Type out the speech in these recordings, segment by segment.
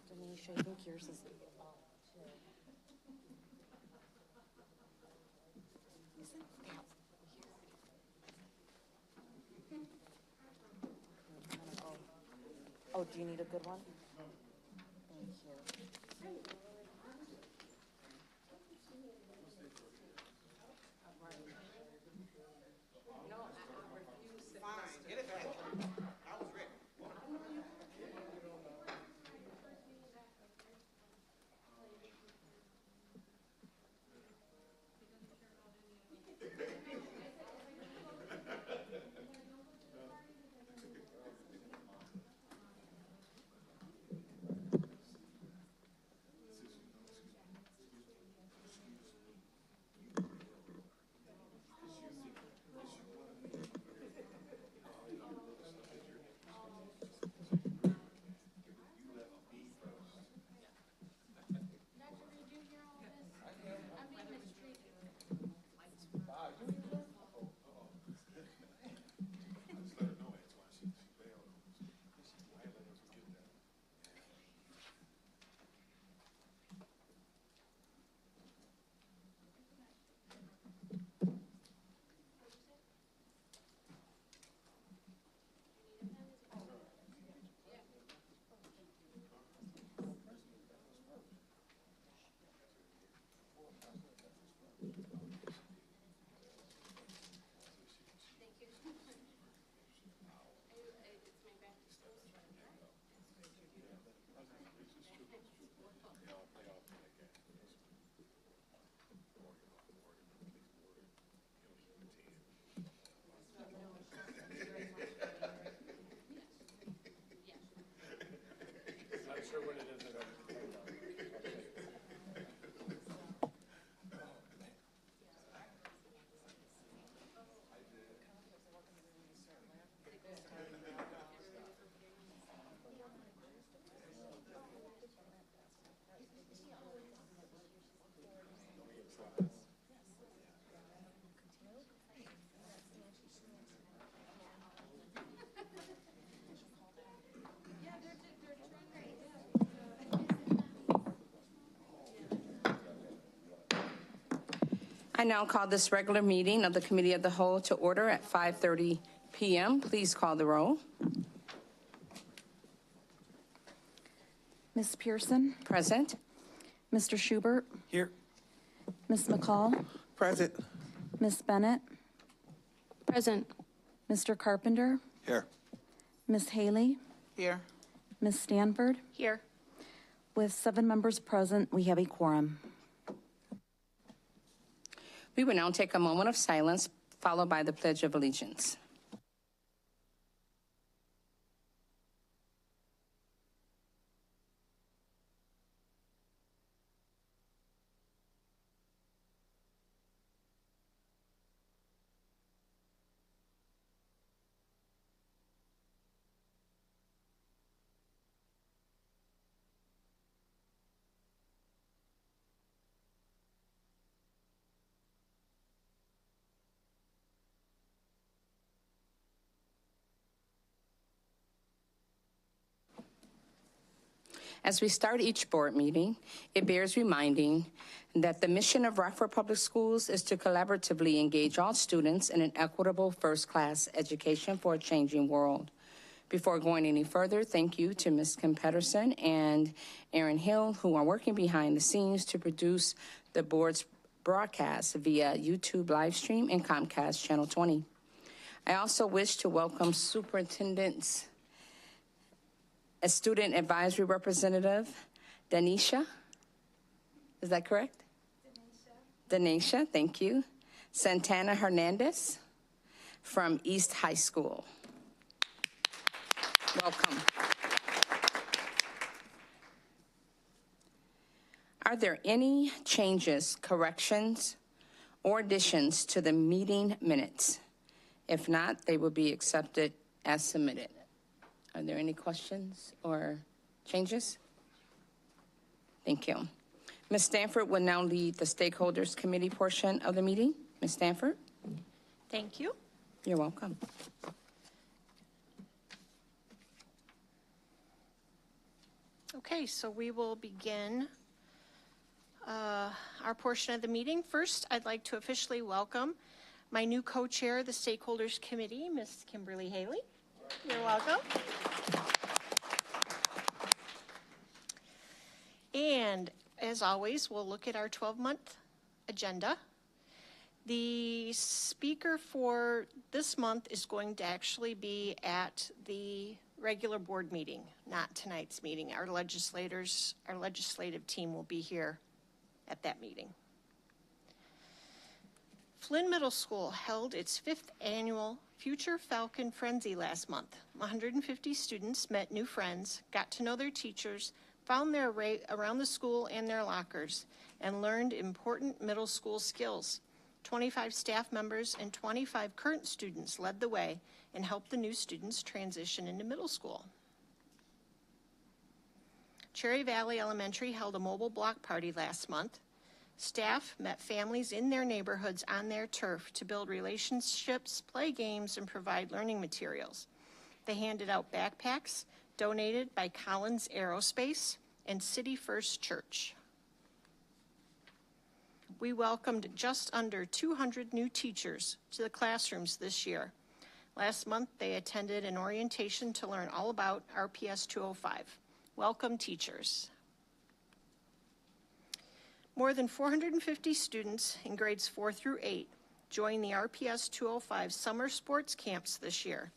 Denisha, I think yours is up too. Isn't that weird? Oh, do you need a good one? Thank you. Fine, get it back. I was ready. I now call this regular meeting of the Committee of the Whole to order at 5:30 p.m. Please call the roll. Ms. Pearson, Present. Mr. Schubert, Here. Ms. McCall, Present. Ms. Bennett, Present. Mr. Carpenter, Here. Ms. Haley, Here. Ms. Stanford. Here. With 7 members present, we have a quorum. We will now take a moment of silence, followed by the Pledge of Allegiance. As we start each board meeting, it bears reminding that the mission of Rockford Public Schools is to collaboratively engage all students in an equitable first-class education for a changing world. Before going any further, thank you to Ms. Kim Pedersen and Aaron Hill, who are working behind the scenes to produce the board's broadcast via YouTube live stream and Comcast Channel 20. I also wish to welcome Superintendent's a student advisory representative, Denisha. Is that correct? Denisha, thank you. Santana Hernandez from East High School. Welcome. Are there any changes, corrections, or additions to the meeting minutes? If not, they will be accepted as submitted. Are there any questions or changes? Thank you. Ms. Stanford will now lead the Stakeholders Committee portion of the meeting. Ms. Stanford? Thank you. You're welcome. Okay, so we will begin our portion of the meeting. First, I'd like to officially welcome my new co-chair of the Stakeholders Committee, Ms. Kimberly Haley. You're welcome. And as always, we'll look at our 12-month agenda. The speaker for this month is going to actually be at the regular board meeting, not tonight's meeting. Our legislative team will be here at that meeting. Flynn Middle School held its 5th annual Future Falcon Frenzy last month. 150 students met new friends, got to know their teachers, found their way around the school and their lockers, and learned important middle school skills. 25 staff members and 25 current students led the way and helped the new students transition into middle school. Cherry Valley Elementary held a mobile block party last month. Staff met families in their neighborhoods on their turf to build relationships, play games, and provide learning materials. They handed out backpacks donated by Collins Aerospace and City First Church. We welcomed just under 200 new teachers to the classrooms this year. Last month, they attended an orientation to learn all about RPS 205. Welcome, teachers. More than 450 students in grades 4 through 8 joined the RPS 205 summer sports camps this year.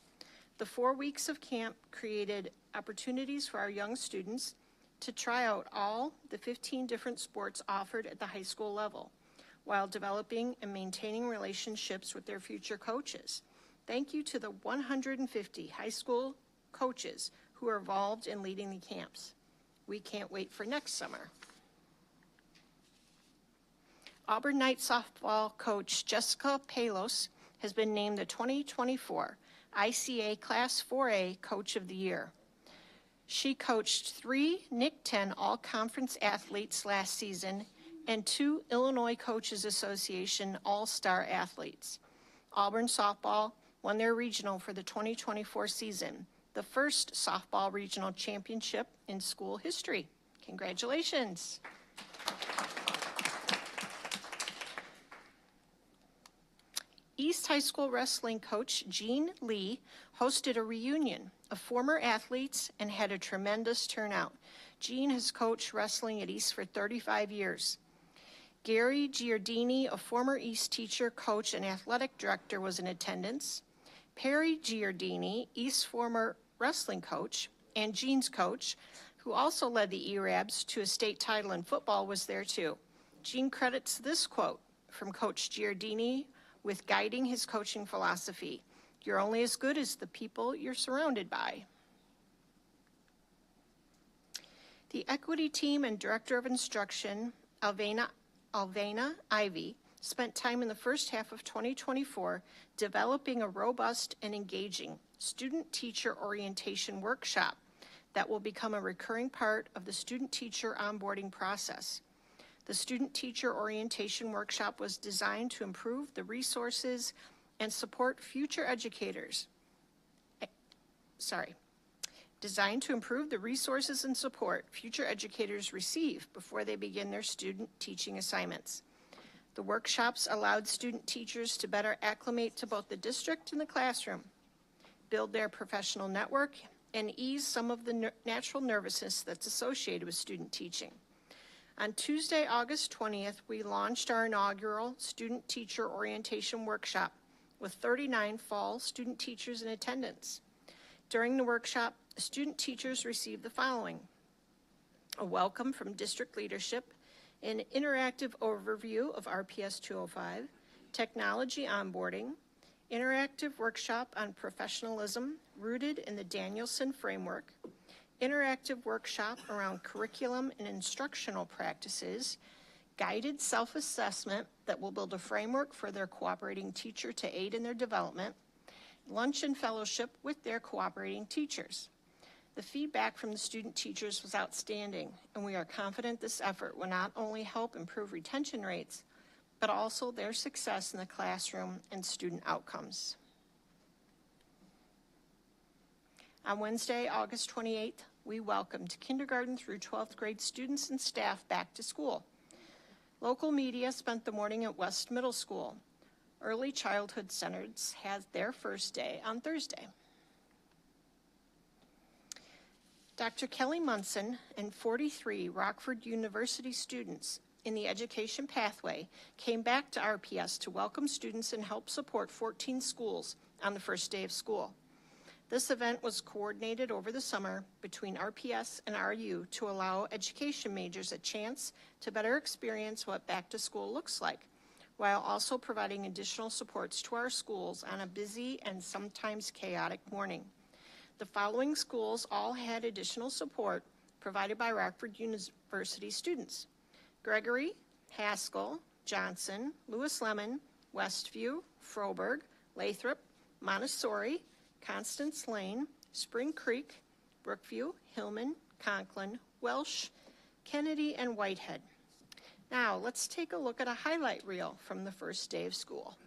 The 4 weeks of camp created opportunities for our young students to try out all the 15 different sports offered at the high school level, while developing and maintaining relationships with their future coaches. Thank you to the 150 high school coaches who are involved in leading the camps. We can't wait for next summer. Auburn Knights softball coach Jessica Palos has been named the 2024 ICA Class 4A Coach of the Year. She coached 3 NIC 10 all-conference athletes last season and 2 Illinois Coaches Association all-star athletes. Auburn softball won their regional for the 2024 season, the first softball regional championship in school history. Congratulations. East High School wrestling coach Jean Lee hosted a reunion of former athletes and had a tremendous turnout. Jean has coached wrestling at East for 35 years. Gary Giardini, a former East teacher, coach, and athletic director, was in attendance. Perry Giardini, East's former wrestling coach and Jean's coach, who also led the ERABs to a state title in football, was there too. Jean credits this quote from Coach Giardini with guiding his coaching philosophy: "You're only as good as the people you're surrounded by." The equity team and director of instruction, Alvena Ivy, spent time in the first half of 2024 developing a robust and engaging student-teacher orientation workshop that will become a recurring part of the student-teacher onboarding process. The student-teacher orientation workshop was designed to improve the resources and support future educators. Designed to improve the resources and support future educators receive before they begin their student teaching assignments. The workshops allowed student teachers to better acclimate to both the district and the classroom, build their professional network, and ease some of the natural nervousness that's associated with student teaching. On Tuesday, August 20th, we launched our inaugural Student Teacher Orientation Workshop with 39 fall student teachers in attendance. During the workshop, student teachers received the following: a welcome from district leadership, an interactive overview of RPS 205, technology onboarding, interactive workshop on professionalism rooted in the Danielson framework, interactive workshop around curriculum and instructional practices, guided self-assessment that will build a framework for their cooperating teacher to aid in their development, lunch and fellowship with their cooperating teachers. The feedback from the student teachers was outstanding, and we are confident this effort will not only help improve retention rates, but also their success in the classroom and student outcomes. On Wednesday, August 28th, we welcomed kindergarten through 12th grade students and staff back to school. Local media spent the morning at West Middle School. Early childhood centers had their first day on Thursday. Dr. Kelly Munson and 43 Rockford University students in the education pathway came back to RPS to welcome students and help support 14 schools on the first day of school. This event was coordinated over the summer between RPS and RU to allow education majors a chance to better experience what back to school looks like, while also providing additional supports to our schools on a busy and sometimes chaotic morning. The following schools all had additional support provided by Rockford University students: Gregory, Haskell, Johnson, Lewis Lemon, Westview, Froberg, Lathrop, Montessori, Constance Lane, Spring Creek, Brookview, Hillman, Conklin, Welsh, Kennedy, and Whitehead. Now, let's take a look at a highlight reel from the first day of school.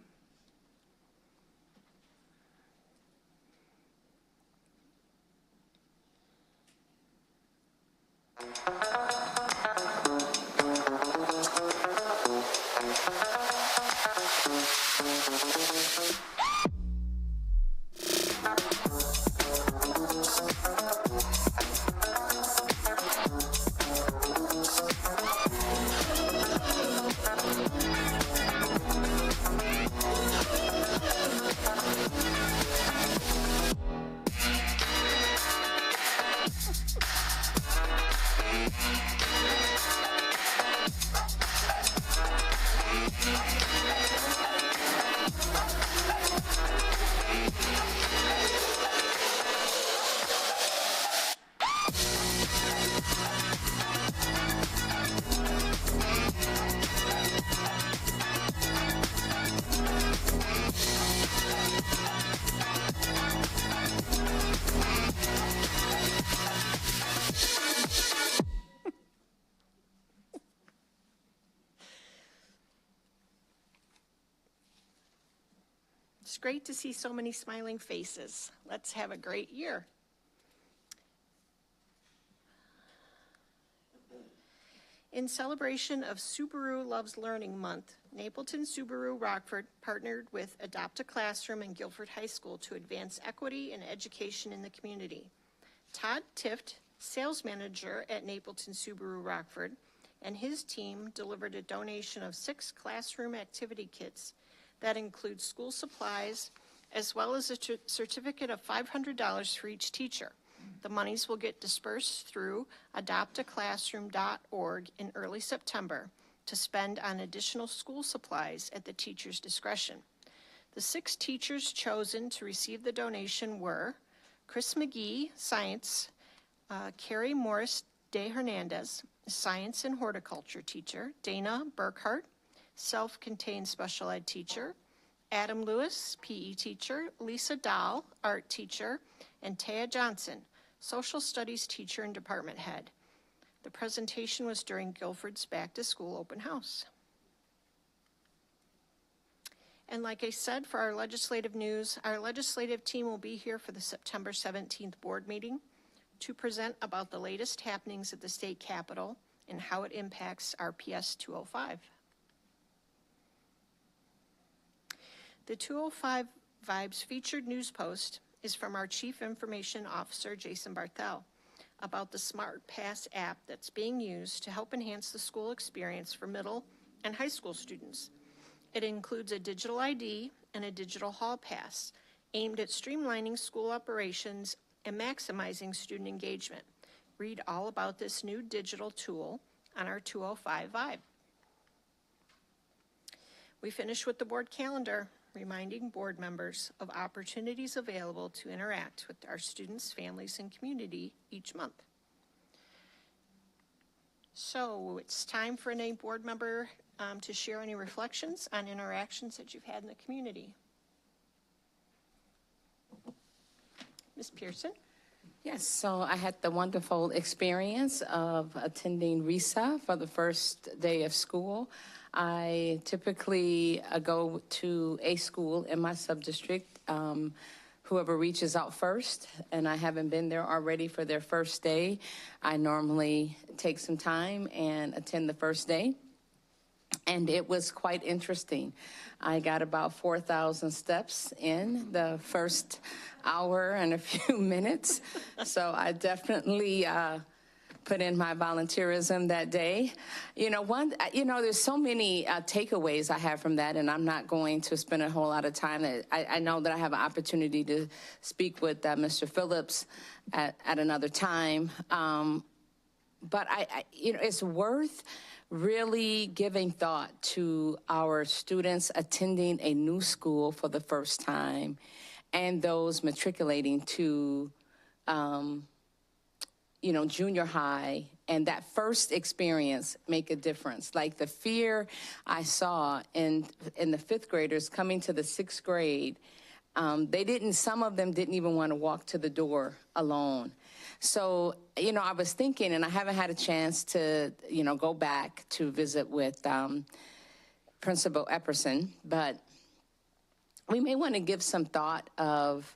It's great to see so many smiling faces. Let's have a great year. In celebration of Subaru Loves Learning Month, Napleton Subaru Rockford partnered with Adopt a Classroom and Guilford High School to advance equity and education in the community. Todd Tift, sales manager at Napleton Subaru Rockford, and his team delivered a donation of 6 classroom activity kits that include school supplies, as well as a certificate of $500 for each teacher. The monies will get dispersed through adoptaclassroom.org in early September to spend on additional school supplies at the teacher's discretion. The 6 teachers chosen to receive the donation were Chris McGee, Science, Carrie Morris de Hernandez, Science and Horticulture teacher, Dana Burkhart, Self-Contained Special Ed teacher, Adam Lewis, PE teacher, Lisa Dahl, art teacher, and Taya Johnson, social studies teacher and department head. The presentation was during Guilford's Back to School open house. And like I said, for our legislative news, our legislative team will be here for the September 17th board meeting to present about the latest happenings at the state capitol and how it impacts RPS 205. The 205 Vibes featured news post is from our Chief Information Officer, Jason Barthel, about the Smart Pass app that's being used to help enhance the school experience for middle and high school students. It includes a digital ID and a digital hall pass aimed at streamlining school operations and maximizing student engagement. Read all about this new digital tool on our 205 Vibe. We finish with the board calendar, reminding board members of opportunities available to interact with our students, families, and community each month. So it's time for any board member to share any reflections on interactions that you've had in the community. Ms. Pearson? Yes, so I had the wonderful experience of attending RISA for the first day of school. I typically go to a school in my sub-district, whoever reaches out first, and I haven't been there already for their first day. I normally take some time and attend the first day. And it was quite interesting. I got about 4,000 steps in the first hour and a few minutes. So I definitely put in my volunteerism that day. There's so many takeaways I have from that, and I'm not going to spend a whole lot of time. I know that I have an opportunity to speak with Mr. Phillips at another time. But it's worth really giving thought to our students attending a new school for the first time and those matriculating to, junior high, and that first experience make a difference. Like the fear I saw in the fifth graders coming to the sixth grade, some of them didn't even want to walk to the door alone. So, I was thinking, and I haven't had a chance to, go back to visit with Principal Epperson, but we may want to give some thought of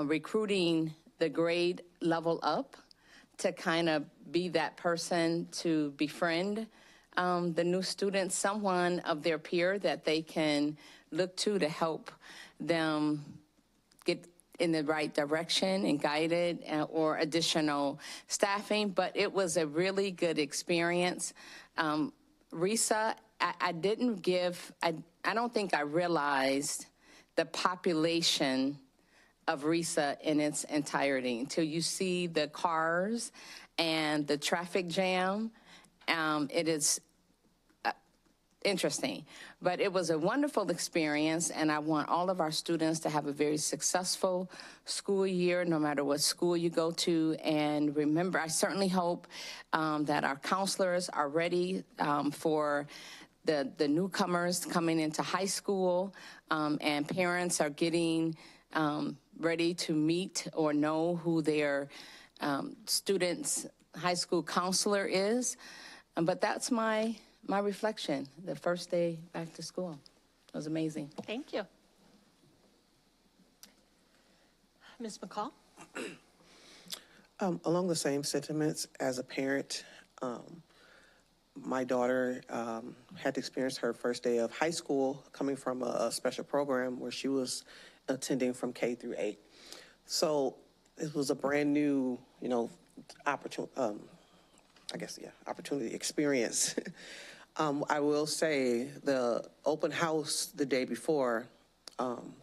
recruiting the grade level up to kind of be that person to befriend the new students, someone of their peer that they can look to help them get in the right direction and guided, or additional staffing. But it was a really good experience. RISA, I don't think I realized the population of RISA in its entirety until you see the cars and the traffic jam. It is interesting, but it was a wonderful experience, and I want all of our students to have a very successful school year, no matter what school you go to. And remember, I certainly hope that our counselors are ready for the newcomers coming into high school, and parents are getting ready to meet or know who their students' high school counselor is. But that's my reflection, the first day back to school. It was amazing. Thank you. Ms. McCall? Along the same sentiments, as a parent, my daughter had to experience her first day of high school coming from a special program where she was attending from K through 8. So it was a brand new, opportunity experience. I will say the open house the day before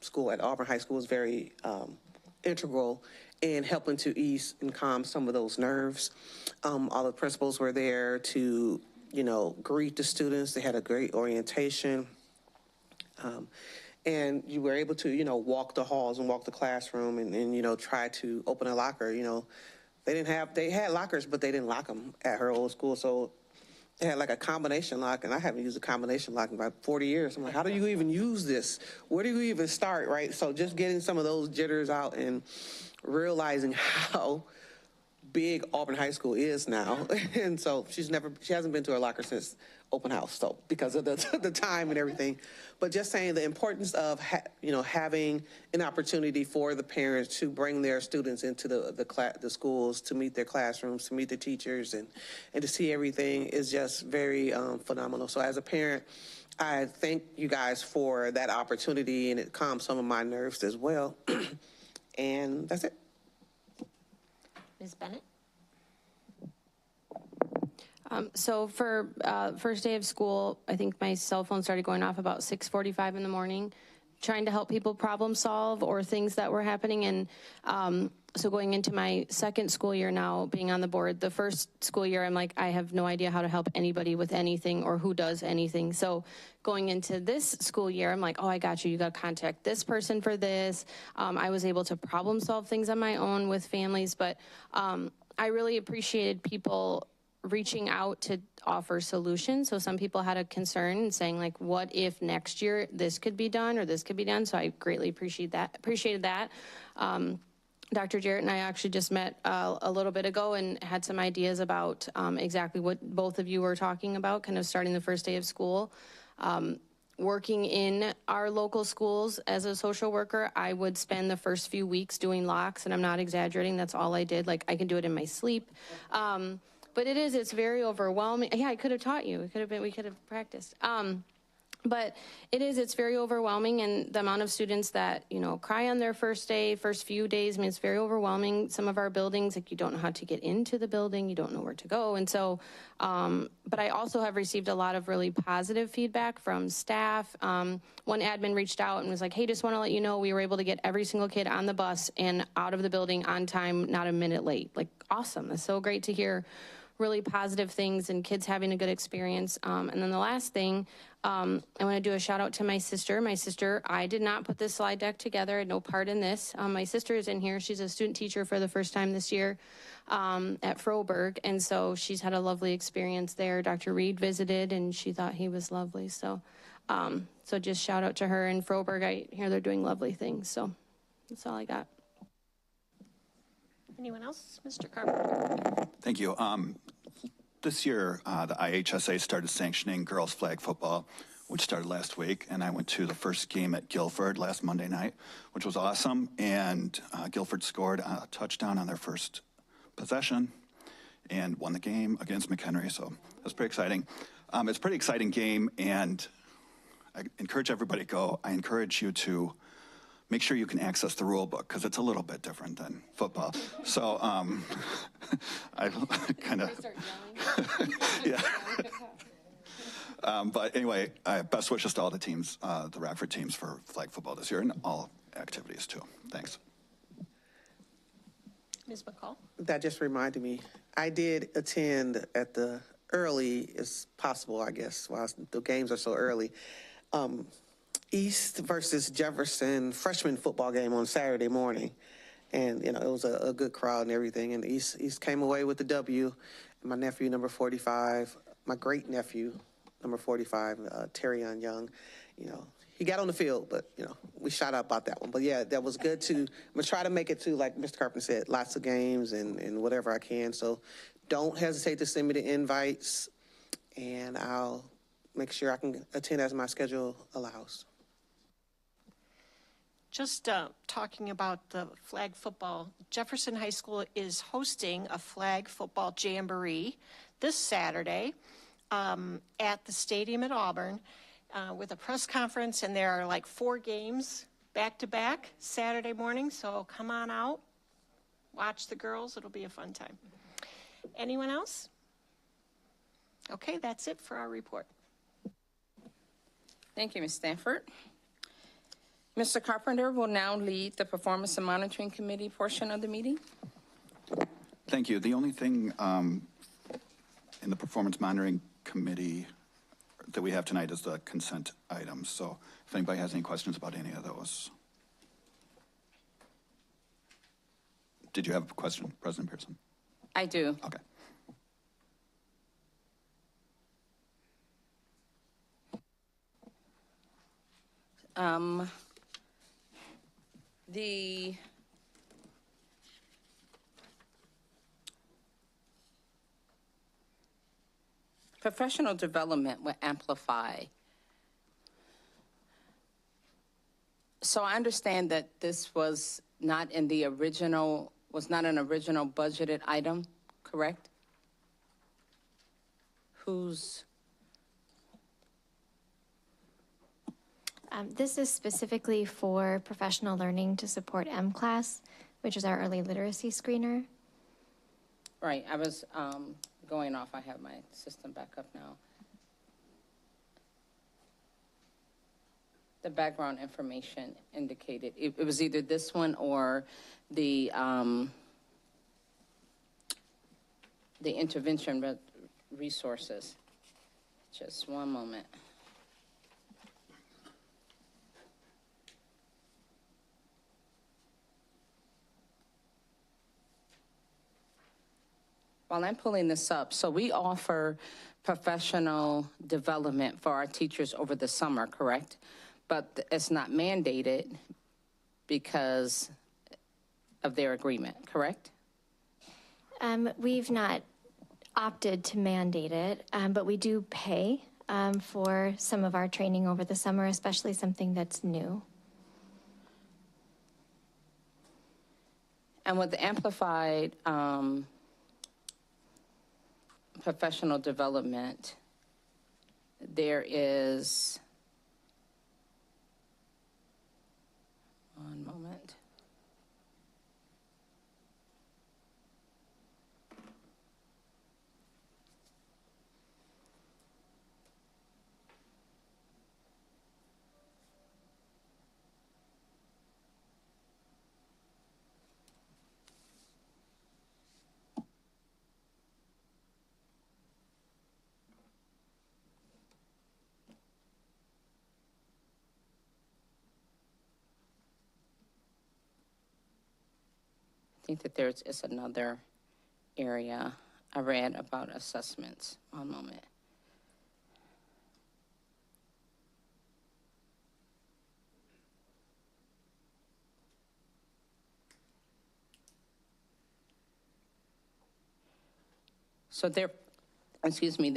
school at Auburn High School was very integral in helping to ease and calm some of those nerves. All the principals were there to, greet the students. They had a great they and you were able to, walk the halls and walk the classroom and try to open a locker. They had lockers, but they didn't lock them at her old school. So they had like a combination lock, and I haven't used a combination lock in about 40 years. I'm like, how do you even use this? Where do you even start, right? So just getting some of those jitters out and realizing how big Auburn High School is now. And so she hasn't been to her locker since open house, so because of the time and everything. But just saying the importance of having an opportunity for the parents to bring their students into the schools, to meet their classrooms, to meet the teachers, and to see everything is just very phenomenal. So as a parent, I thank you guys for that opportunity, and it calmed some of my nerves as well. And that's it. Ms. Bennett? So for first day of school, I think my cell phone started going off about 6:45 in the morning, trying to help people problem solve or things that were happening. And so going into my second school year now, being on the board, the first school year, I'm like, I have no idea how to help anybody with anything or who does anything. So going into this school year, I'm like, oh, I got you. You got to contact this person for this. I was able to problem solve things on my own with families, but I really appreciated people reaching out to offer solutions. So some people had a concern and saying like, what if next year this could be done or this could be done? So I greatly appreciated that. Dr. Jarrett and I actually just met a little bit ago and had some ideas about exactly what both of you were talking about, kind of starting the first day of school. Working in our local schools as a social worker, I would spend the first few weeks doing locks, and I'm not exaggerating, that's all I did. Like, I can do it in my sleep. But it's very overwhelming. Yeah, I could have taught you. We could have practiced. But it's very overwhelming, and the amount of students that, cry on their first day, first few days, it's very overwhelming. Some of our buildings, like, you don't know how to get into the building, you don't know where to go. And so, but I also have received a lot of really positive feedback from staff. One admin reached out and was like, hey, just want to let you know we were able to get every single kid on the bus and out of the building on time, not a minute late. Like, awesome. That's so great to hear really positive things and kids having a good experience. And then the last thing, I want to do a shout out to my sister. I did not put this slide deck together. I had no part in this. My sister is in here. She's a student teacher for the first time this year at Froberg. And so she's had a lovely experience there. Dr. Reed visited and she thought he was lovely. So, so just shout out to her and Froberg. I hear they're doing lovely things. So that's all I got. Anyone else? Mr. Carpenter. Thank you. This year, the IHSA started sanctioning girls flag football, which started last week, and I went to the first game at Guilford last Monday night, which was awesome, and Guilford scored a touchdown on their first possession and won the game against McHenry, so it was pretty exciting. It's a pretty exciting game, and I encourage everybody to go. I encourage you to make sure you can access the rule book, because it's a little bit different than football. So I kind of, yeah. But anyway, best wishes to all the teams, the Rockford teams, for flag football this year and all activities too. Thanks. Ms. McCall. That just reminded me, I did attend at the early as possible, I guess, while the games are so early. East versus Jefferson freshman football game on Saturday morning. And, it was a good crowd and everything. And East came away with the W. And my nephew, number 45, my great nephew, number 45, Terrion Young, he got on the field, but, we shot up about that one. But yeah, that was good I'm gonna try to make it to, like Mr. Carpenter said, lots of games and whatever I can. So don't hesitate to send me the invites, and I'll make sure I can attend as my schedule allows. Just talking about the flag football, Jefferson High School is hosting a flag football jamboree this Saturday at the stadium at Auburn with a press conference, and there are like 4 games back-to-back Saturday morning, so come on out, watch the girls, it'll be a fun time. Anyone else? Okay, that's it for our report. Thank you, Ms. Stanford. Mr. Carpenter will now lead the Performance and Monitoring Committee portion of the meeting. Thank you. The only thing in the Performance Monitoring Committee that we have tonight is the consent items. So if anybody has any questions about any of those. Did you have a question, President Pearson? I do. Okay. The professional development will amplify. So I understand that this was not in the original, was not an original budgeted item, correct? Who's? This is specifically for professional learning to support M-Class, which is our early literacy screener. Right, I was going off. I have my system back up now. The background information indicated it was either this one or the intervention resources. Just one moment. While I'm pulling this up, so we offer professional development for our teachers over the summer, correct? But it's not mandated because of their agreement, correct? We've not opted to mandate it, but we do pay for some of our training over the summer, especially something that's new. And with the amplified professional development, there is, one moment. I think that there's is another area I read about assessments. One moment. So there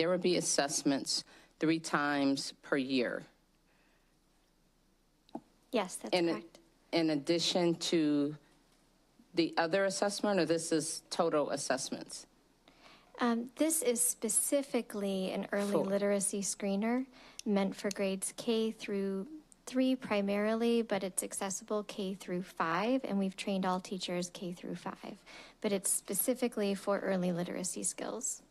would be assessments 3 times per year. Yes, that's correct. In addition to the other assessment, or this is total assessments? This is specifically an early literacy screener meant for grades K through 3 primarily, but it's accessible K through 5, and we've trained all teachers K through 5. But it's specifically for early literacy skills.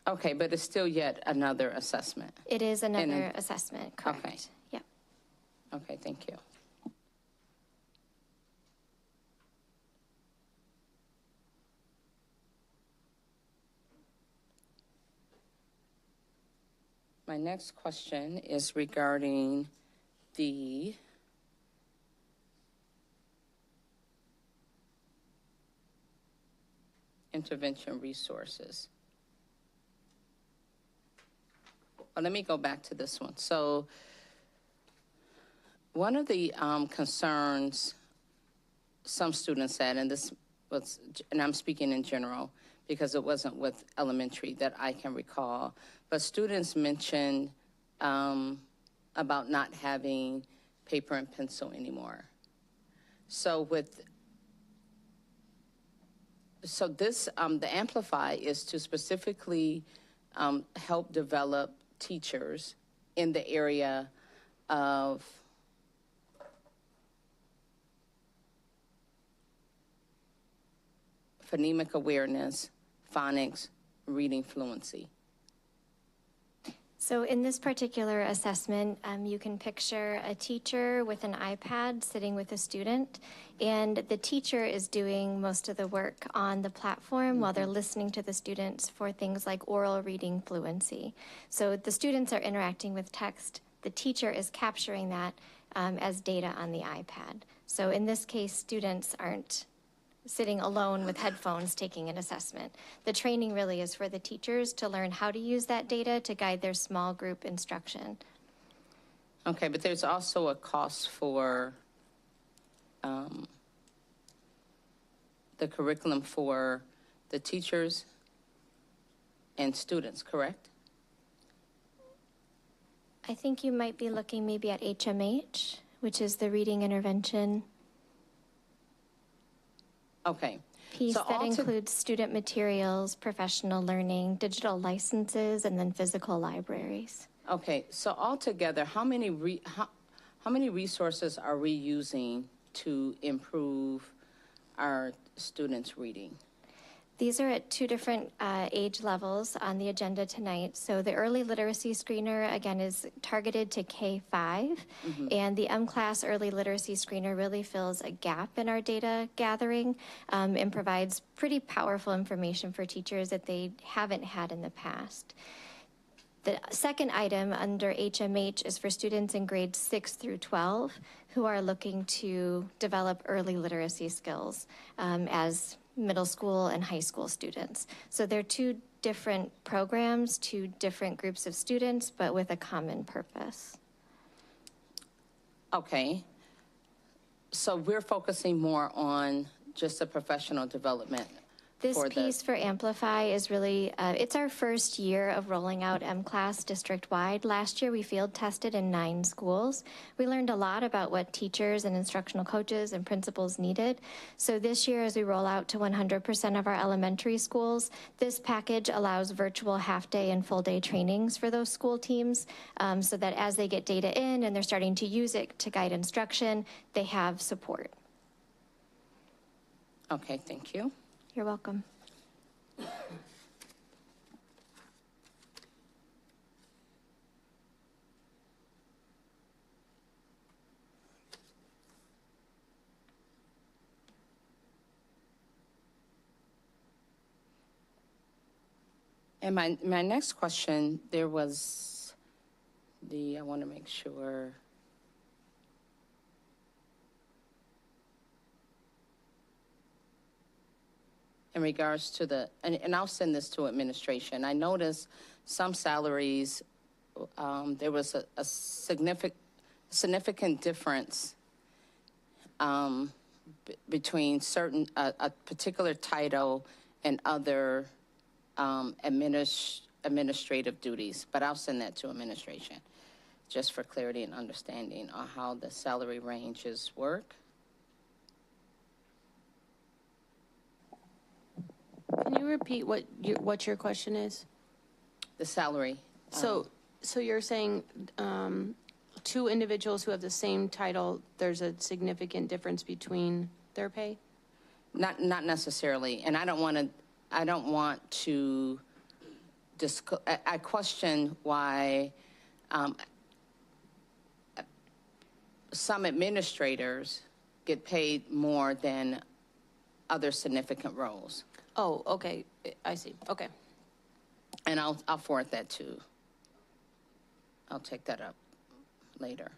Okay, but it's still yet another assessment. It is another assessment, correct? Okay. Yep. Okay, thank you. My next question is regarding the intervention resources. Well, let me go back to this one. So one of the concerns some students had, and this was, and I'm speaking in general because it wasn't with elementary that I can recall, but students mentioned about not having paper and pencil anymore. So this, the Amplify is to specifically help develop teachers in the area of phonemic awareness, phonics, reading fluency. So in this particular assessment, you can picture a teacher with an iPad sitting with a student, and the teacher is doing most of the work on the platform while they're listening to the students for things like oral reading fluency. So the students are interacting with text. The teacher is capturing that as data on the iPad. So in this case, students aren't sitting alone with headphones taking an assessment. The training really is for the teachers to learn how to use that data to guide their small group instruction. Okay, but there's also a cost for the curriculum for the teachers and students, correct? I think you might be looking maybe at HMH, which is the reading intervention Okay. piece that includes student materials, professional learning, digital licenses, and then physical libraries. Okay, so altogether, how many resources are we using to improve our students' reading? These are at 2 different age levels on the agenda tonight. So the early literacy screener, again, is targeted to K-5, and the M-Class early literacy screener really fills a gap in our data gathering and provides pretty powerful information for teachers that they haven't had in the past. The second item under HMH is for students in grades 6 through 12 who are looking to develop early literacy skills as middle school and high school students. So they're 2 different programs, 2 different groups of students, but with a common purpose. Okay. So we're focusing more on just the professional development. This for the- piece for Amplify is really, it's our first year of rolling out M-Class district-wide. Last year, we field tested in 9 schools. We learned a lot about what teachers and instructional coaches and principals needed. So this year, as we roll out to 100% of our elementary schools, this package allows virtual half-day and full-day trainings for those school teams, so that as they get data in and they're starting to use it to guide instruction, they have support. Okay, thank you. You're welcome. And my next question, there was I want to make sure. In regards to and I'll send this to administration. I noticed some salaries, there was a significant difference between a particular title and other administrative duties, but I'll send that to administration, just for clarity and understanding on how the salary ranges work. Can you repeat what your question is? The salary. So you're saying 2 individuals who have the same title, there's a significant difference between their pay? Not necessarily, and I don't want to I question why some administrators get paid more than other significant roles. Oh, okay, I see, okay. And I'll forward that to, I'll take that up later.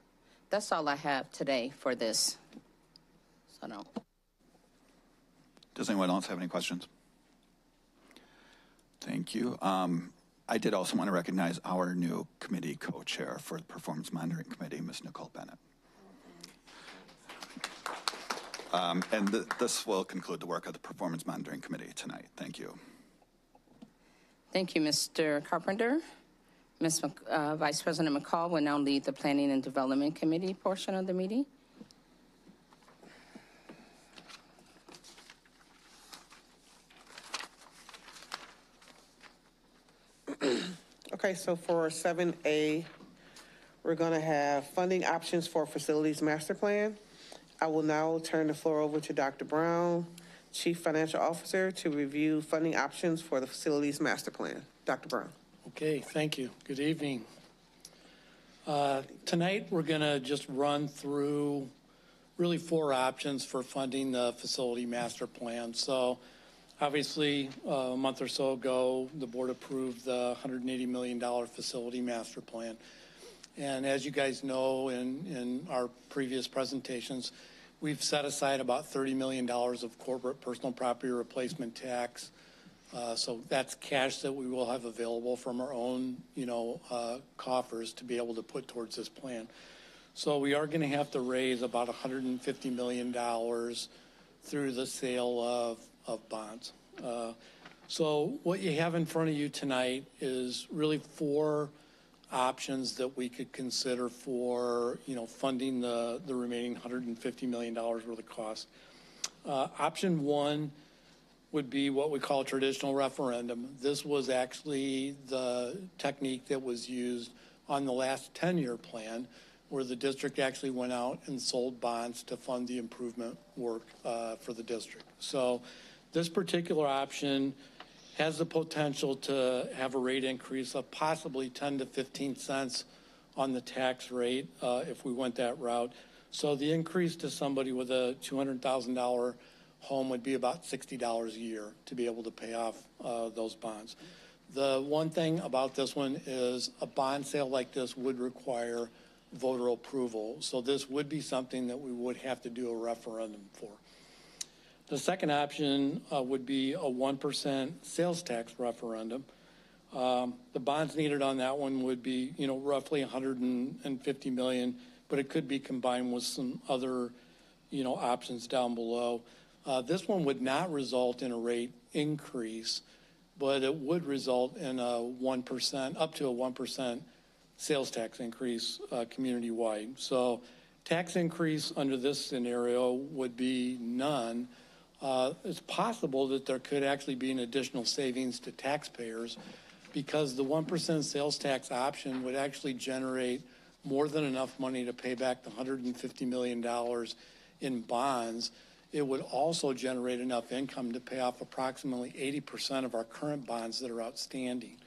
That's all I have today for this. So no. Does anyone else have any questions? Thank you. I did also want to recognize our new committee co-chair for the Performance Monitoring Committee, Ms. Nicole Bennett. And this will conclude the work of the Performance Monitoring Committee tonight. Thank you. Thank you, Mr. Carpenter. Vice President McCall will now lead the Planning and Development Committee portion of the meeting. Okay, so for 7A, we're going to have funding options for facilities master plan. I will now turn the floor over to Dr. Brown, Chief Financial Officer, to review funding options for the facilities master plan. Dr. Brown. Okay, thank you. Good evening. Tonight, we're going to just run through really 4 options for funding the facility master plan. So obviously, a month or so ago, the board approved the $180 million facility master plan. And as you guys know, in our previous presentations, we've set aside about $30 million of corporate personal property replacement tax. So that's cash that we will have available from our own, coffers to be able to put towards this plan. So we are going to have to raise about $150 million through the sale of bonds. So what you have in front of you tonight is really 4 options that we could consider for, funding the remaining $150 million worth of cost. Option 1 would be what we call a traditional referendum. This was actually the technique that was used on the last 10-year plan, where the district actually went out and sold bonds to fund the improvement work for the district. So this particular option has the potential to have a rate increase of possibly 10 to 15 cents on the tax rate if we went that route. So the increase to somebody with a $200,000 home would be about $60 a year to be able to pay off those bonds. The one thing about this one is a bond sale like this would require voter approval. So this would be something that we would have to do a referendum for. The second option would be a 1% sales tax referendum. The bonds needed on that one would be, roughly $150 million, but it could be combined with some other, options down below. This one would not result in a rate increase, but it would result in a 1%, up to a 1% sales tax increase community-wide. So tax increase under this scenario would be none. It's possible that there could actually be an additional savings to taxpayers because the 1% sales tax option would actually generate more than enough money to pay back the $150 million in bonds. It would also generate enough income to pay off approximately 80% of our current bonds that are outstanding.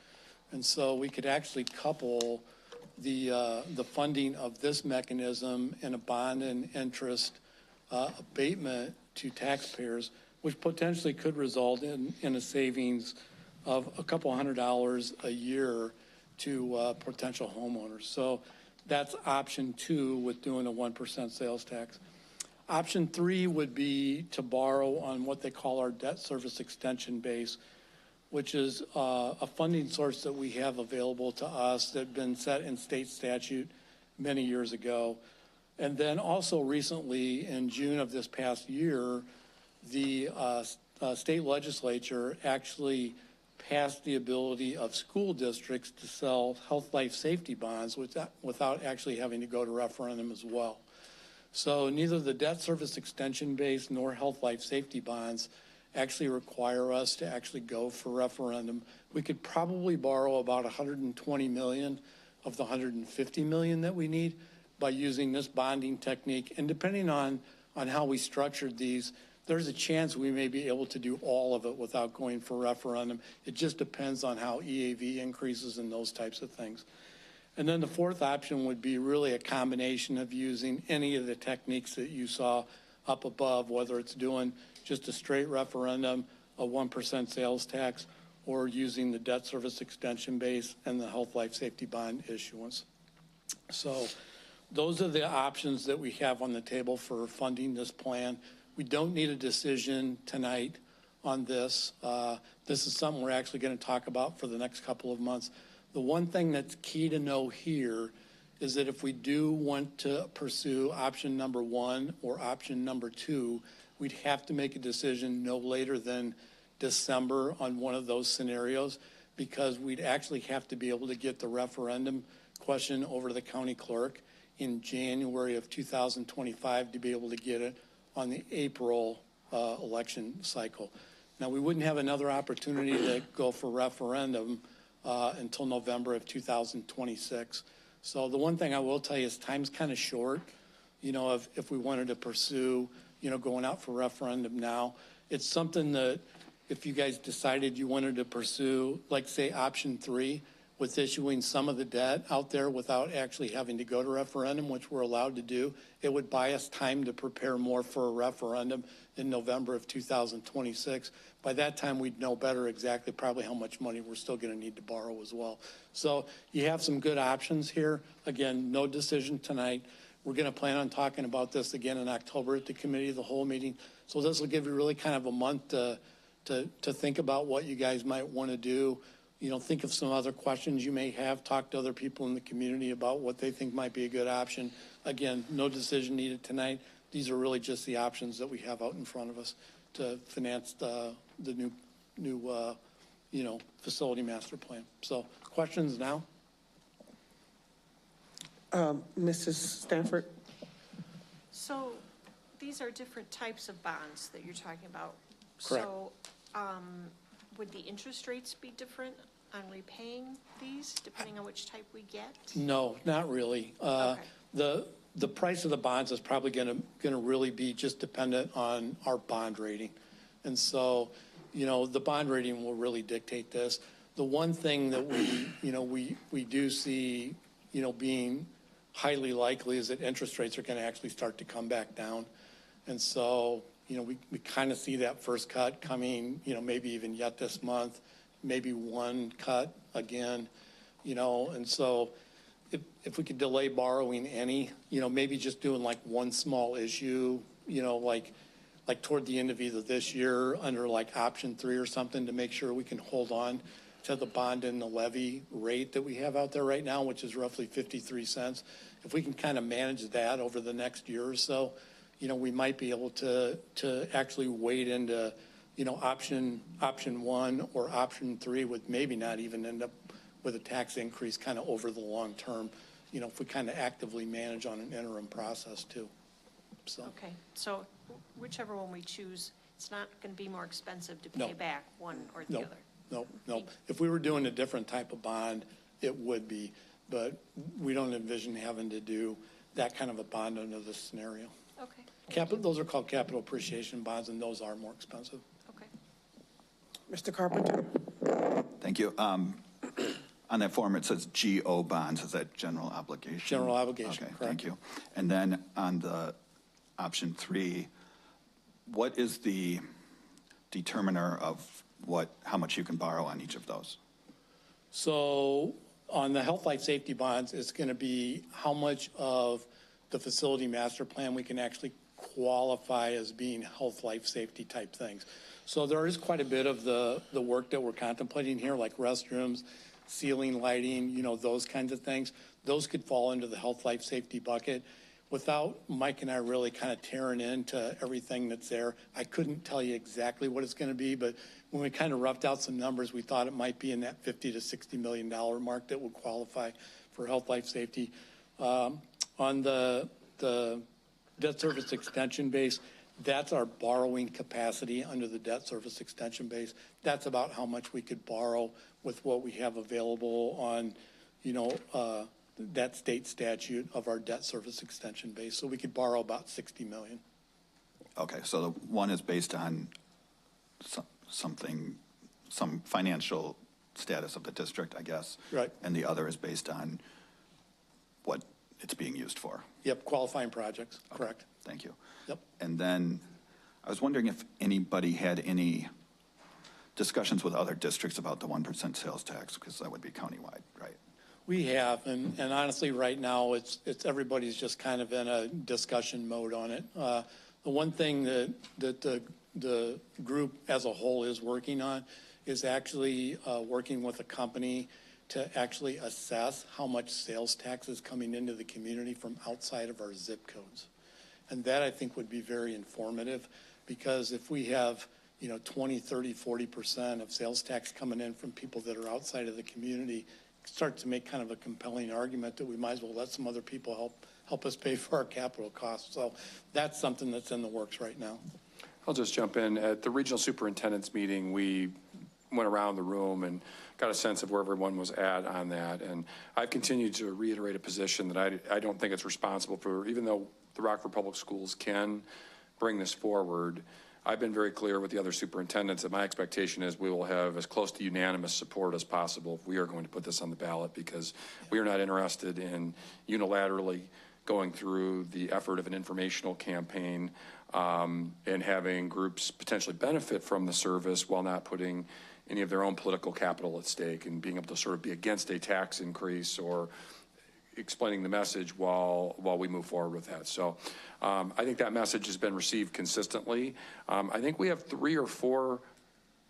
And so we could actually couple the funding of this mechanism and a bond and interest abatement to taxpayers, which potentially could result in a savings of a couple $100 a year to potential homeowners. So that's option 2 with doing a 1% sales tax. Option 3 would be to borrow on what they call our debt service extension base, which is a funding source that we have available to us that had been set in state statute many years ago. And then also recently, in June of this past year, the state legislature actually passed the ability of school districts to sell health life safety bonds without actually having to go to referendum as well. So neither the debt service extension base nor health life safety bonds actually require us to actually go for referendum. We could probably borrow about 120 million of the 150 million that we need by using this bonding technique. And depending on how we structured these, there's a chance we may be able to do all of it without going for referendum. It just depends on how EAV increases and those types of things. And then the fourth option would be really a combination of using any of the techniques that you saw up above, whether it's doing just a straight referendum, a 1% sales tax, or using the debt service extension base and the health life safety bond issuance. So those are the options that we have on the table for funding this plan. We don't need a decision tonight on this. This is something we're actually going to talk about for the next couple of months. The one thing that's key to know here is that if we do want to pursue option number 1 or option number 2, we'd have to make a decision no later than December on one of those scenarios, because we'd actually have to be able to get the referendum question over to the county clerk in January of 2025 to be able to get it on the April election cycle. Now, we wouldn't have another opportunity to go for referendum until November of 2026. So the one thing I will tell you is time's kind of short, if we wanted to pursue, going out for referendum now. It's something that if you guys decided you wanted to pursue, like say option 3, with issuing some of the debt out there without actually having to go to referendum, which we're allowed to do, it would buy us time to prepare more for a referendum in November of 2026. By that time, we'd know better exactly probably how much money we're still going to need to borrow as well. So you have some good options here. Again, no decision tonight. We're going to plan on talking about this again in October at the committee of the whole meeting. So this will give you really kind of a month to think about what you guys might want to do. Think of some other questions you may have. Talk to other people in the community about what they think might be a good option. Again, no decision needed tonight. These are really just the options that we have out in front of us to finance the new facility master plan. So questions now? Mrs. Stanford? So these are different types of bonds that you're talking about. Correct. So would the interest rates be different on repaying these depending on which type we get? No, not really. Okay. The price of the bonds is probably going to really be just dependent on our bond rating. And so, the bond rating will really dictate this. The one thing that we do see, being highly likely is that interest rates are going to actually start to come back down. And so, we kind of see that first cut coming, maybe even yet this month, maybe one cut again, and so if we could delay borrowing any, maybe just doing like one small issue, like toward the end of either this year under like option 3 or something to make sure we can hold on to the bond and the levy rate that we have out there right now, which is roughly 53 cents. If we can kind of manage that over the next year or so, we might be able to actually wade into, option one or option three with maybe not even end up with a tax increase kind of over the long term, if we kind of actively manage on an interim process too. So. Okay, so whichever one we choose, it's not going to be more expensive to pay No. back one or the other. No. If we were doing a different type of bond, it would be, but we don't envision having to do that kind of a bond under this scenario. Okay. Those are called capital appreciation bonds, and those are more expensive. Okay. Mr. Carpenter? Thank you. On that form, it says GO bonds. Is that general obligation? General obligation, Okay, correct. thank you. And then on the option 3, what is the determiner of how much you can borrow on each of those? So on the health, life, safety bonds, it's going to be how much of the facility master plan we can actually qualify as being health, life, safety type things. So there is quite a bit of the work that we're contemplating here, like restrooms, ceiling lighting, those kinds of things. Those could fall into the health, life, safety bucket. Without Mike and I really kind of tearing into everything that's there, I couldn't tell you exactly what it's going to be, but when we kind of roughed out some numbers, we thought it might be in that $50 to $60 million mark that would qualify for health, life, safety. On the debt service extension base, that's our borrowing capacity under the debt service extension base. That's about how much we could borrow with what we have available on, that state statute of our debt service extension base. So we could borrow about $60 million. Okay, so the one is based on some financial status of the district, I guess. Right. And the other is based on what it's being used for. Yep, qualifying projects, Okay, correct. thank you. Yep. And then I was wondering if anybody had any discussions with other districts about the 1% sales tax, because that would be countywide, right? We have, and honestly, right now, it's everybody's just kind of in a discussion mode on it. The one thing that the group as a whole is working on is actually working with a company to actually assess how much sales tax is coming into the community from outside of our zip codes. And that, I think, would be very informative, because if we have 20, 30, 40% of sales tax coming in from people that are outside of the community, start to make kind of a compelling argument that we might as well let some other people help us pay for our capital costs. So that's something that's in the works right now. I'll just jump in. At the regional superintendent's meeting, we went around the room and got a sense of where everyone was at on that. And I've continued to reiterate a position that I don't think it's responsible for, even though the Rockford Public Schools can bring this forward. I've been very clear with the other superintendents that my expectation is we will have as close to unanimous support as possible if we are going to put this on the ballot, because we are not interested in unilaterally going through the effort of an informational campaign and having groups potentially benefit from the service while not putting any of their own political capital at stake and being able to sort of be against a tax increase or explaining the message while we move forward with that. So I think that message has been received consistently. I think we have 3 or 4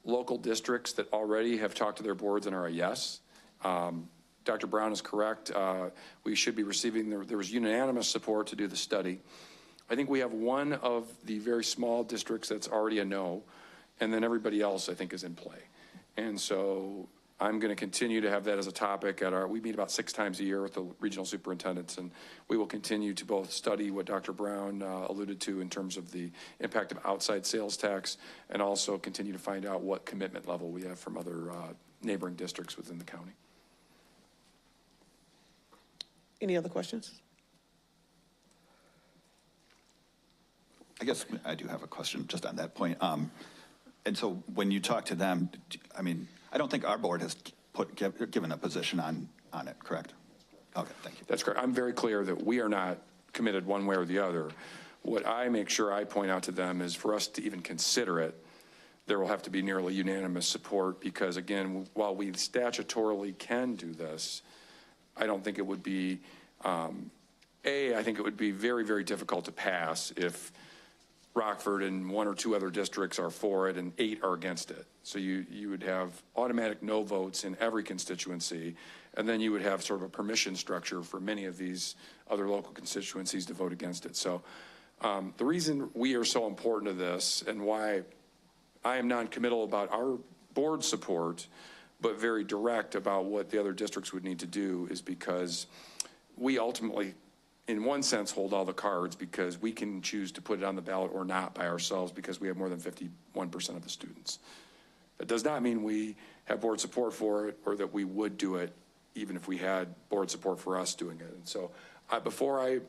local districts that already have talked to their boards and are a yes. Dr. Brown is correct. We should be receiving, there was unanimous support to do the study. I think we have one of the very small districts that's already a no, and then everybody else I think is in play. And so I'm going to continue to have that as a topic we meet about 6 times a year with the regional superintendents, and we will continue to both study what Dr. Brown alluded to in terms of the impact of outside sales tax, and also continue to find out what commitment level we have from other neighboring districts within the county. Any other questions? I guess I do have a question just on that point. And so when you talk to them, I mean, I don't think our board has given a position on it, correct? Okay, thank you. That's correct. I'm very clear that we are not committed one way or the other. What I make sure I point out to them is for us to even consider it, there will have to be nearly unanimous support, because again, while we statutorily can do this, I don't think it would be, I think it would be very, very difficult to pass if Rockford and 1 or 2 other districts are for it and 8 are against it. So you would have automatic no votes in every constituency, and then you would have sort of a permission structure for many of these other local constituencies to vote against it. So The reason we are so important to this and why I am non-committal about our board support, but very direct about what the other districts would need to do, is because we ultimately, in one sense, hold all the cards, because we can choose to put it on the ballot or not by ourselves because we have more than 51% of the students. That does not mean we have board support for it or that we would do it even if we had board support for us doing it. And so before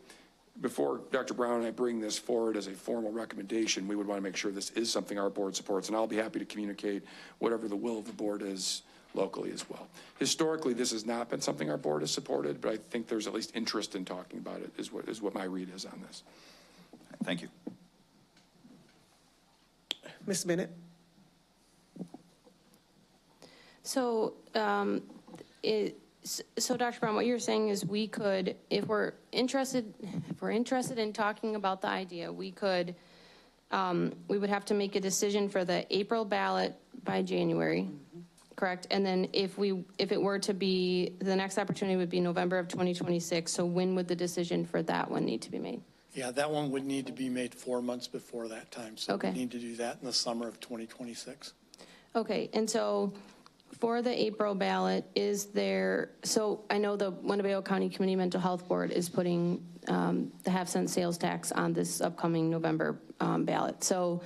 Dr. Brown and I bring this forward as a formal recommendation, we would want to make sure this is something our board supports, and I'll be happy to communicate whatever the will of the board is locally as well. Historically, this has not been something our board has supported, but I think there's at least interest in talking about it, is what my read is on this. Thank you. Ms. Bennett? So, so Dr. Brown, what you're saying is we could, if we're interested in talking about the idea, we could, we would have to make a decision for the April ballot by January, correct? And then if it were to be, the next opportunity would be November of 2026. So when would the decision for that one need to be made? Yeah, that one would need to be made 4 months before that time. So Okay. we need to do that in the summer of 2026. Okay, and so for the April ballot, is there, so I know the Winnebago County Community Mental Health Board is putting the half-cent sales tax on this upcoming November ballot. So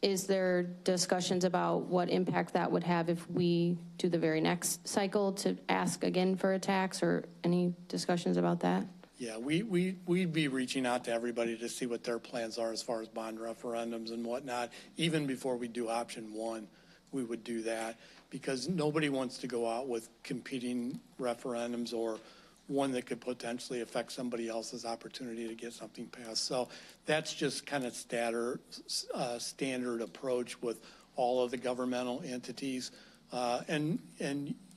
is there discussions about what impact that would have if we do the very next cycle to ask again for a tax, or any discussions about that? Yeah, we'd be reaching out to everybody to see what their plans are as far as bond referendums and whatnot. Even before we do option one, we would do that, because nobody wants to go out with competing referendums or one that could potentially affect somebody else's opportunity to get something passed. So that's just kind of standard approach with all of the governmental entities. And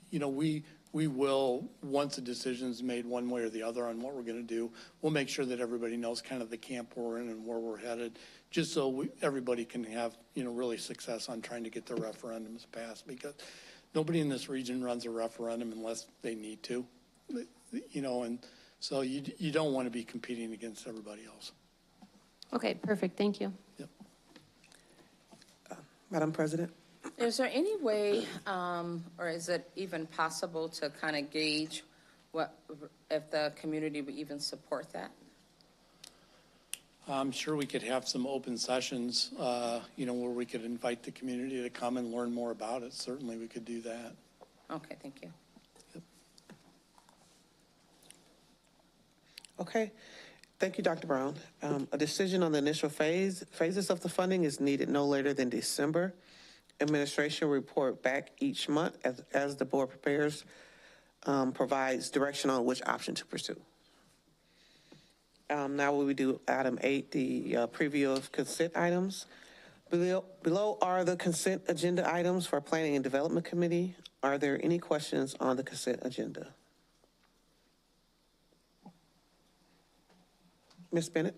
you know, we will, once a decision is made one way or the other on what we're going to do, we'll make sure that everybody knows kind of the camp we're in and where we're headed, just so everybody can have, you know, really success on trying to get the referendums passed, because nobody in this region runs a referendum unless they need to, you know, and so you don't want to be competing against everybody else. Okay, perfect. Thank you. Yep. Madam President? Is there any way, or is it even possible to kind of gauge if the community would even support that? I'm sure we could have some open sessions, you know, where we could invite the community to come and learn more about it. Certainly we could do that. Okay, thank you. Yep. Okay. Thank you, Dr. Brown. A decision on the initial phases of the funding is needed no later than December. Administration will report back each month as the board provides direction on which option to pursue. Now we do item 8, the preview of consent items. Below are the consent agenda items for Planning and Development Committee. Are there any questions on the consent agenda? Ms. Bennett?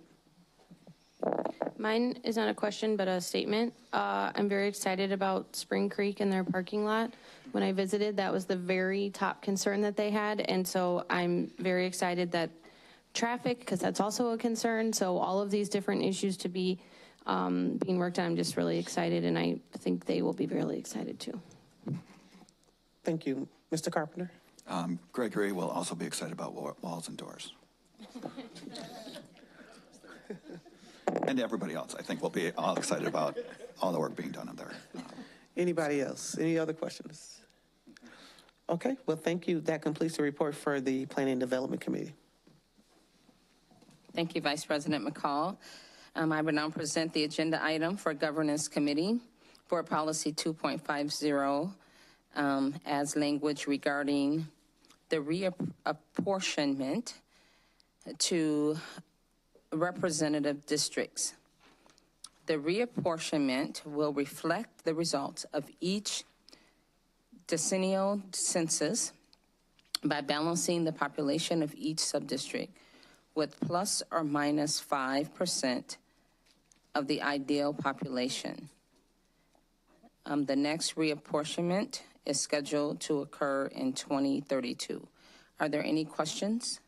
Mine is not a question, but a statement. I'm very excited about Spring Creek and their parking lot. When I visited, that was the very top concern that they had. And so I'm very excited that traffic, because that's also a concern. So all of these different issues to be being worked on, I'm just really excited. And I think they will be really excited too. Thank you. Mr. Carpenter? Gregory will also be excited about walls and doors. And everybody else, I think, will be all excited about all the work being done in there. Anybody else? Any other questions? Okay, well, thank you. That completes the report for the Planning and Development Committee. Thank you, Vice President McCall. I will now present the agenda item for Governance Committee, Board Policy 2.50, as language regarding the reapportionment to representative districts. The reapportionment will reflect the results of each decennial census by balancing the population of each subdistrict with plus or minus 5% of the ideal population. The next reapportionment is scheduled to occur in 2032. Are there any questions?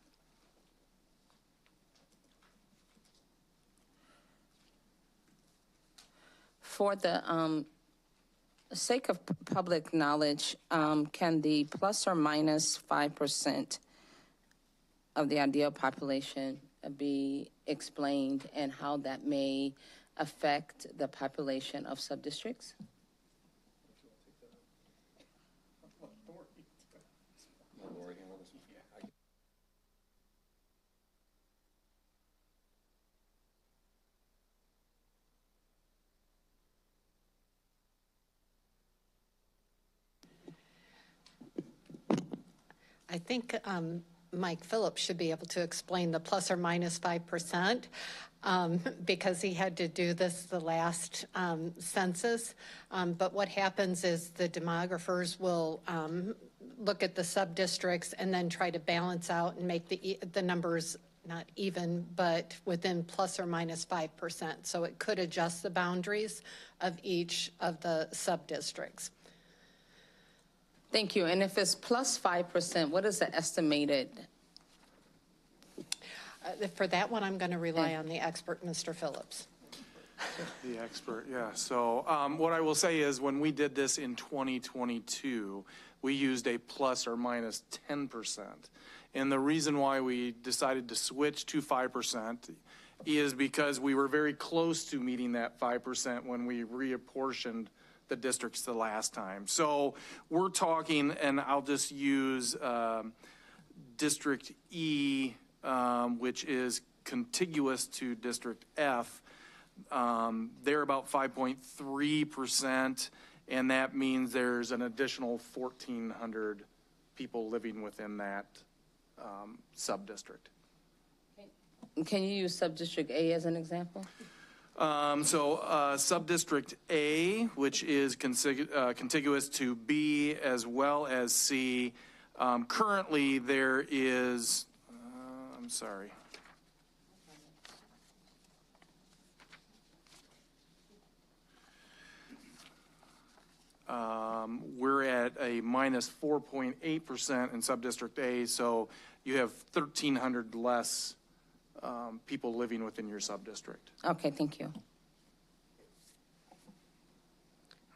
For the sake of public knowledge, can the plus or minus 5% of the ideal population be explained and how that may affect the population of subdistricts? I think Mike Phillips should be able to explain the plus or minus 5% because he had to do this the last census. But what happens is the demographers will look at the sub-districts and then try to balance out and make the numbers not even, but within plus or minus 5%. So it could adjust the boundaries of each of the sub-districts. Thank you. And if it's plus 5%, what is the estimated? For that one, I'm going to rely on the expert, Mr. Phillips. The expert, yeah. So what I will say is when we did this in 2022, we used a plus or minus 10%. And the reason why we decided to switch to 5% is because we were very close to meeting that 5% when we reapportioned the districts the last time. So we're talking, and I'll just use District E, which is contiguous to District F. They're about 5.3%, and that means there's an additional 1,400 people living within that sub-district. Can you use Subdistrict A as an example? Subdistrict A, which is contiguous to B as well as C, currently there is, I'm sorry. We're at a minus 4.8% in Subdistrict A, so you have 1,300 less people living within your sub-district. Okay, thank you.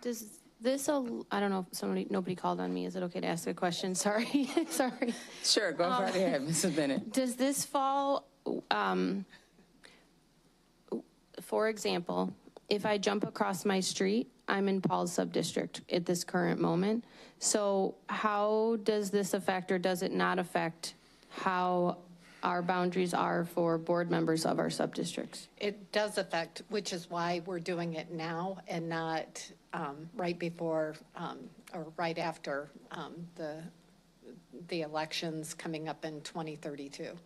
Does this, I don't know if nobody called on me. Is it okay to ask a question? Sorry, sorry. Sure, go right ahead, Mrs. Bennett. Does this fall, for example, if I jump across my street, I'm in Paul's sub-district at this current moment. So how does this affect, or does it not affect how our boundaries are for board members of our sub-districts? It does affect, which is why we're doing it now and not right before or right after the elections coming up in 2032.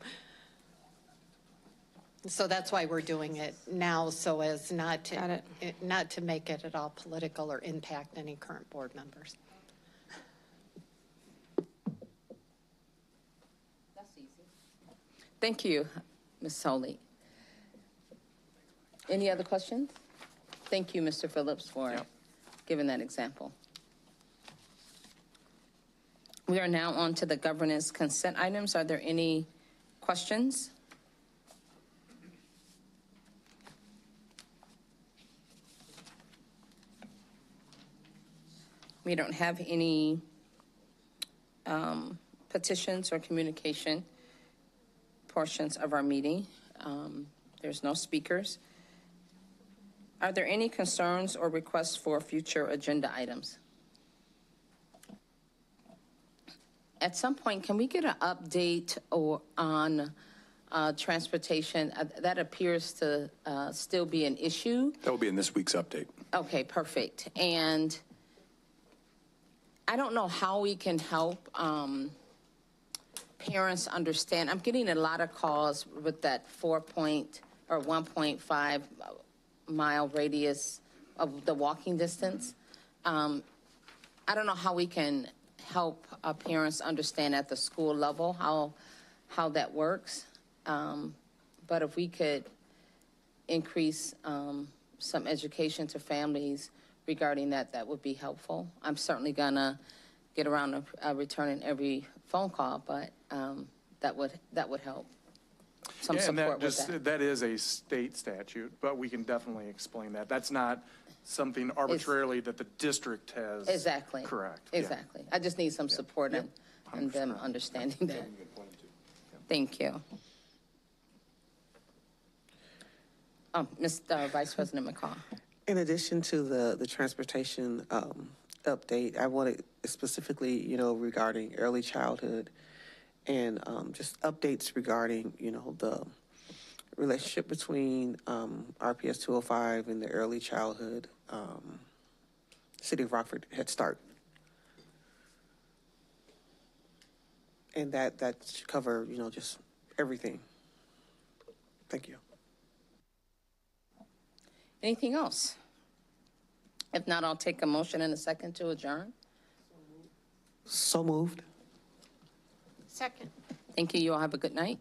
So that's why we're doing it now, so as not to make it at all political or impact any current board members. Thank you, Ms. Soley. Any other questions? Thank you, Mr. Phillips, for giving that example. We are now on to the governance consent items. Are there any questions? We don't have any petitions or communication portions of our meeting. There's no speakers. Are there any concerns or requests for future agenda items? At some point, can we get an update on transportation? That appears to still be an issue. That will be in this week's update. Okay, perfect. And I don't know how we can help parents understand. I'm getting a lot of calls with that 1.5 mile radius of the walking distance. I don't know how we can help parents understand at the school level how that works. But if we could increase some education to families regarding that, that would be helpful. I'm certainly gonna get around to returning every phone call, but that would help. Some support with that. That is a state statute, but we can definitely explain that. That's not something arbitrarily that the district has. Exactly. Correct. Yeah. Exactly. I just need some support and them understanding that. Thank you. Mr. Vice President McCall. In addition to the transportation update, I wanted specifically, regarding early childhood and just updates regarding, the relationship between RPS 205 and the early childhood City of Rockford Head Start. And that should cover, just everything. Thank you. Anything else? If not, I'll take a motion and a second to adjourn. So moved. Second. Thank you. You all have a good night.